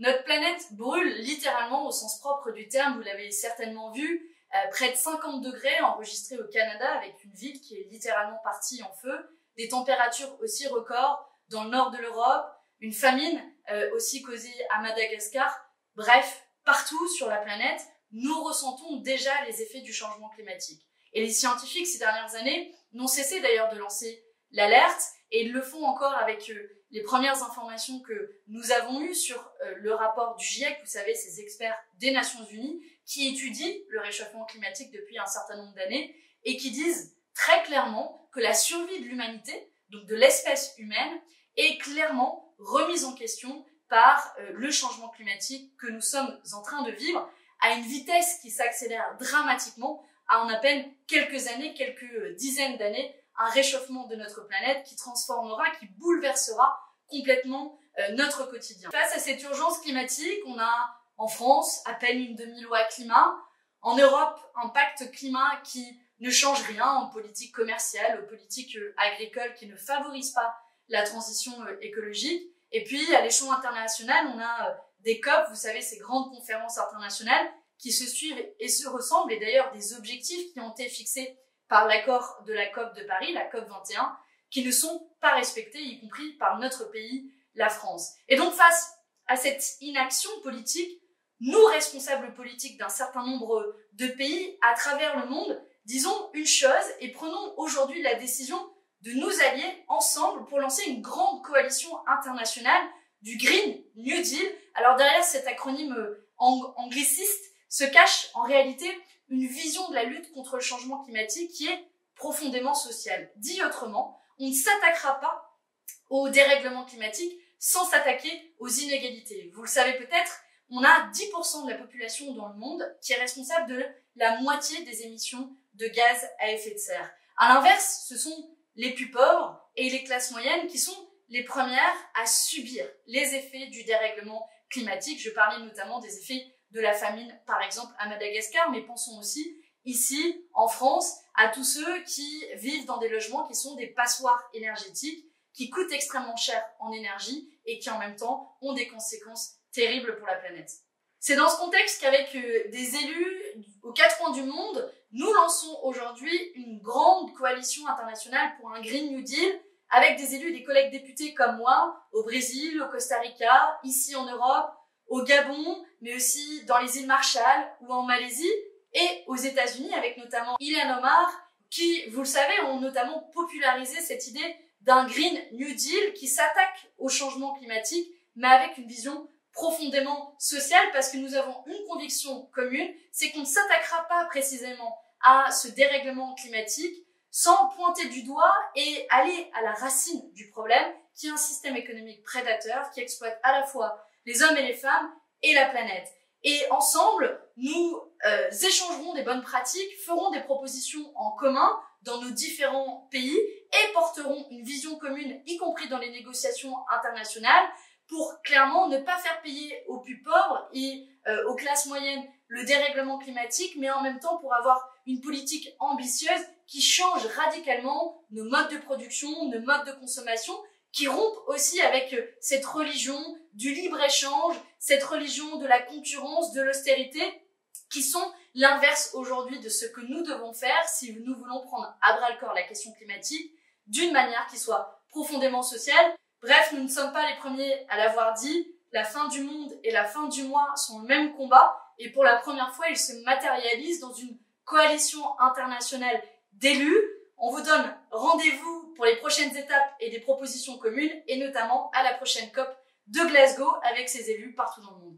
Notre planète brûle littéralement au sens propre du terme, vous l'avez certainement vu, près de 50 degrés enregistrés au Canada avec une ville qui est littéralement partie en feu, des températures aussi records dans le nord de l'Europe, une famine aussi causée à Madagascar. Bref, partout sur la planète, nous ressentons déjà les effets du changement climatique. Et les scientifiques ces dernières années n'ont cessé d'ailleurs de lancer l'alerte et ils le font encore avec les premières informations que nous avons eues sur le rapport du GIEC, vous savez, ces experts des Nations Unies qui étudient le réchauffement climatique depuis un certain nombre d'années et qui disent très clairement que la survie de l'humanité, donc de l'espèce humaine, est clairement remise en question par le changement climatique que nous sommes en train de vivre à une vitesse qui s'accélère dramatiquement en à peine quelques années, quelques dizaines d'années, un réchauffement de notre planète qui transformera, qui bouleversera complètement notre quotidien. Face à cette urgence climatique, on a en France à peine une demi-loi climat, en Europe un pacte climat qui ne change rien en politique commerciale, aux politiques agricoles qui ne favorisent pas la transition écologique. Et puis à l'échelon international, on a des COP, vous savez, ces grandes conférences internationales qui se suivent et se ressemblent, et d'ailleurs des objectifs qui ont été fixés par l'accord de la COP de Paris, la COP 21, qui ne sont pas respectés, y compris par notre pays, la France. Et donc face à cette inaction politique, nous, responsables politiques d'un certain nombre de pays à travers le monde, disons une chose et prenons aujourd'hui la décision de nous allier ensemble pour lancer une grande coalition internationale du Green New Deal. Alors derrière cet acronyme angliciste se cache en réalité une vision de la lutte contre le changement climatique qui est profondément sociale. Dit autrement, on ne s'attaquera pas au dérèglement climatique sans s'attaquer aux inégalités. Vous le savez peut-être, on a 10% de la population dans le monde qui est responsable de la moitié des émissions de gaz à effet de serre. À l'inverse, ce sont les plus pauvres et les classes moyennes qui sont les premières à subir les effets du dérèglement climatique. Je parlais notamment des effets de la famine, par exemple, à Madagascar, mais pensons aussi, ici, en France, à tous ceux qui vivent dans des logements qui sont des passoires énergétiques, qui coûtent extrêmement cher en énergie et qui, en même temps, ont des conséquences terribles pour la planète. C'est dans ce contexte qu'avec des élus aux quatre coins du monde, nous lançons aujourd'hui une grande coalition internationale pour un Green New Deal, avec des élus, des collègues députés comme moi, au Brésil, au Costa Rica, ici en Europe, au Gabon, mais aussi dans les îles Marshall ou en Malaisie, et aux États-Unis, avec notamment Ilhan Omar, qui, vous le savez, ont notamment popularisé cette idée d'un Green New Deal qui s'attaque au changement climatique, mais avec une vision profondément sociale, parce que nous avons une conviction commune, c'est qu'on ne s'attaquera pas précisément à ce dérèglement climatique sans pointer du doigt et aller à la racine du problème, qui est un système économique prédateur qui exploite à la fois les hommes et les femmes et la planète. Et ensemble, nous échangerons des bonnes pratiques, ferons des propositions en commun dans nos différents pays et porterons une vision commune, y compris dans les négociations internationales, pour clairement ne pas faire payer aux plus pauvres et aux classes moyennes le dérèglement climatique, mais en même temps pour avoir une politique ambitieuse qui change radicalement nos modes de production, nos modes de consommation, qui rompent aussi avec cette religion du libre-échange, cette religion de la concurrence, de l'austérité, qui sont l'inverse aujourd'hui de ce que nous devons faire si nous voulons prendre à bras-le-corps la question climatique d'une manière qui soit profondément sociale. Bref, nous ne sommes pas les premiers à l'avoir dit, la fin du monde et la fin du mois sont le même combat, et pour la première fois, ils se matérialisent dans une coalition internationale d'élus. On vous donne rendez-vous pour les prochaines étapes et des propositions communes, et notamment à la prochaine COP de Glasgow avec ses élus partout dans le monde.